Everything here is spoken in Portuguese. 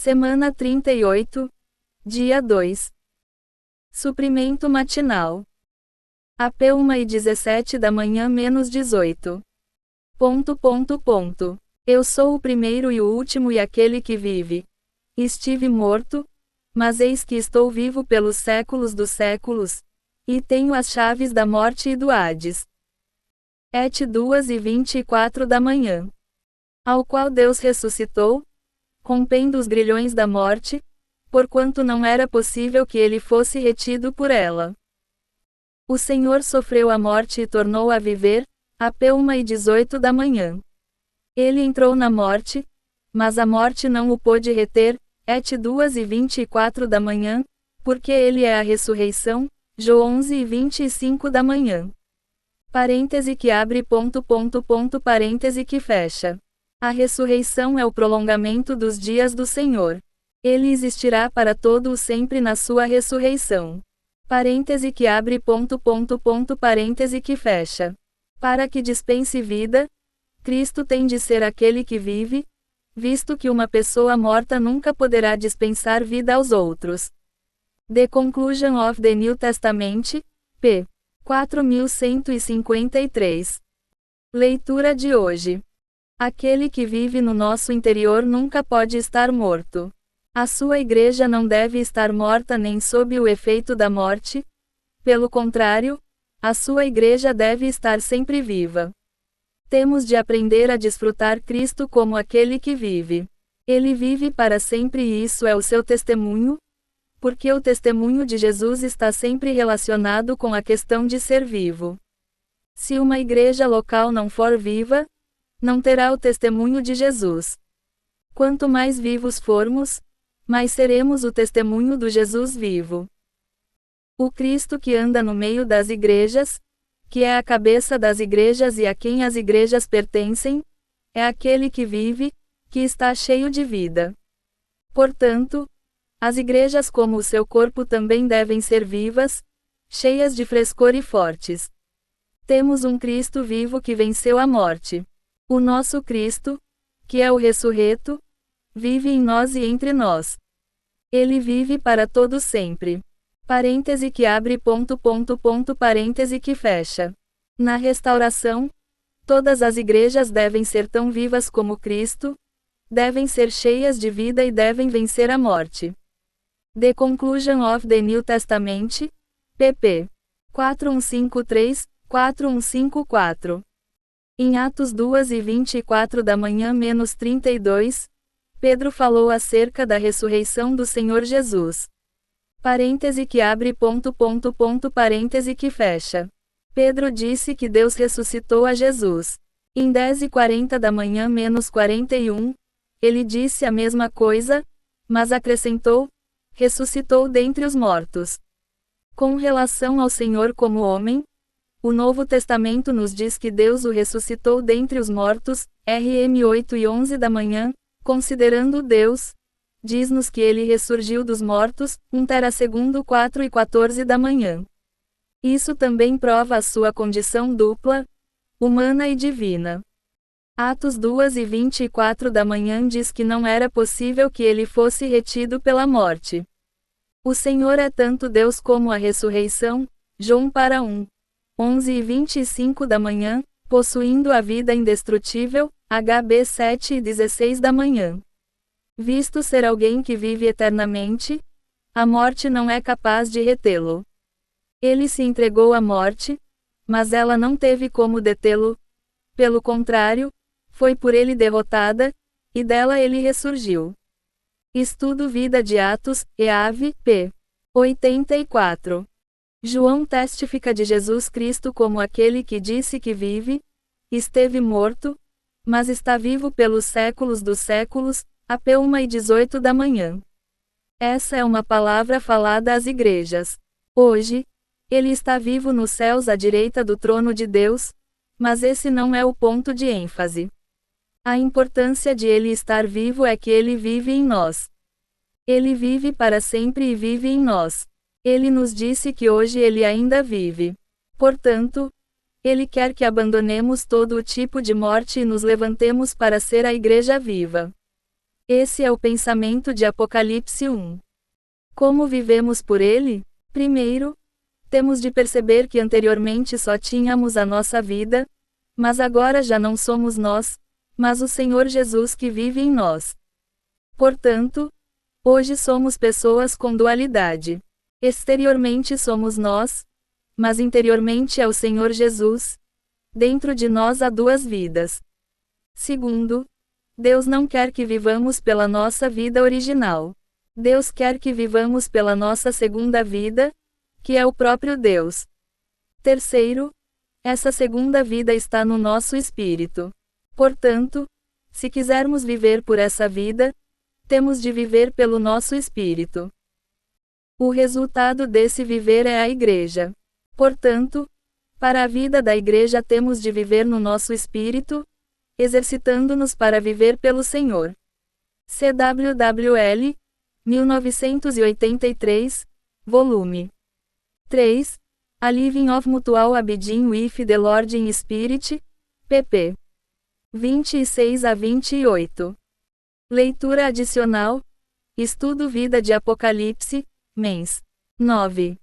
Semana 38, dia 2. Suprimento matinal. AP 1h17 da manhã menos 18. Eu sou o primeiro e o último e aquele que vive. Estive morto, mas eis que estou vivo pelos séculos dos séculos, e tenho as chaves da morte e do Hades. Et 2h24 da manhã. Ao qual Deus ressuscitou, rompendo os grilhões da morte, porquanto não era possível que ele fosse retido por ela. O Senhor sofreu a morte e tornou a viver, AP 1h18 da manhã. Ele entrou na morte, mas a morte não o pôde reter, Et 2h24 da manhã, porque ele é a ressurreição, Jo 11h25 da manhã. Parêntese que abre parêntese que fecha. A ressurreição é o prolongamento dos dias do Senhor. Ele existirá para todo o sempre na sua ressurreição. Parêntese que abre parêntese que fecha. Para que dispense vida, Cristo tem de ser aquele que vive, visto que uma pessoa morta nunca poderá dispensar vida aos outros. The Conclusion of the New Testament, p. 4153. Leitura de hoje. Aquele que vive no nosso interior nunca pode estar morto. A sua igreja não deve estar morta nem sob o efeito da morte. Pelo contrário, a sua igreja deve estar sempre viva. Temos de aprender a desfrutar Cristo como aquele que vive. Ele vive para sempre e isso é o seu testemunho, porque o testemunho de Jesus está sempre relacionado com a questão de ser vivo. Se uma igreja local não for viva, não terá o testemunho de Jesus. Quanto mais vivos formos, mais seremos o testemunho do Jesus vivo. O Cristo que anda no meio das igrejas, que é a cabeça das igrejas e a quem as igrejas pertencem, é aquele que vive, que está cheio de vida. Portanto, as igrejas como o seu corpo também devem ser vivas, cheias de frescor e fortes. Temos um Cristo vivo que venceu a morte. O nosso Cristo, que é o ressurreto, vive em nós e entre nós. Ele vive para todo sempre. Parêntese que abre parêntese que fecha. Na restauração, todas as igrejas devem ser tão vivas como Cristo, devem ser cheias de vida e devem vencer a morte. The Conclusion of the New Testament, pp. 4153, 4154. Em Atos 2h24 da manhã menos 32, Pedro falou acerca da ressurreição do Senhor Jesus. Parêntese que abre parêntese que fecha. Pedro disse que Deus ressuscitou a Jesus. Em 10h40 da manhã menos 41, ele disse a mesma coisa, mas acrescentou, ressuscitou dentre os mortos. Com relação ao Senhor como homem, o Novo Testamento nos diz que Deus o ressuscitou dentre os mortos, Rm 8h11 da manhã, considerando Deus, diz-nos que ele ressurgiu dos mortos, 1 segundo 4h14 da manhã. Isso também prova a sua condição dupla, humana e divina. Atos 2h24 da manhã diz que não era possível que ele fosse retido pela morte. O Senhor é tanto Deus como a ressurreição, João para 1. 11h25 da manhã, possuindo a vida indestrutível, HB 7h16 da manhã. Visto ser alguém que vive eternamente, a morte não é capaz de retê-lo. Ele se entregou à morte, mas ela não teve como detê-lo. Pelo contrário, foi por ele derrotada, e dela ele ressurgiu. Estudo Vida de Atos, EAV, p. 84. João testifica de Jesus Cristo como aquele que disse que vive, esteve morto, mas está vivo pelos séculos dos séculos, AP 1h18 da manhã. Essa é uma palavra falada às igrejas. Hoje, ele está vivo nos céus à direita do trono de Deus, mas esse não é o ponto de ênfase. A importância de ele estar vivo é que ele vive em nós. Ele vive para sempre e vive em nós. Ele nos disse que hoje ele ainda vive. Portanto, ele quer que abandonemos todo o tipo de morte e nos levantemos para ser a igreja viva. Esse é o pensamento de Apocalipse 1. Como vivemos por ele? Primeiro, temos de perceber que anteriormente só tínhamos a nossa vida, mas agora já não somos nós, mas o Senhor Jesus que vive em nós. Portanto, hoje somos pessoas com dualidade. Exteriormente somos nós, mas interiormente é o Senhor Jesus. Dentro de nós há duas vidas. Segundo, Deus não quer que vivamos pela nossa vida original. Deus quer que vivamos pela nossa segunda vida, que é o próprio Deus. Terceiro, essa segunda vida está no nosso espírito. Portanto, se quisermos viver por essa vida, temos de viver pelo nosso espírito. O resultado desse viver é a igreja. Portanto, para a vida da igreja temos de viver no nosso espírito, exercitando-nos para viver pelo Senhor. CWWL, 1983, volume 3, A Living of Mutual Abiding with the Lord in Spirit, pp. 26 a 28. Leitura adicional. Estudo Vida de Apocalipse, Mens. 9.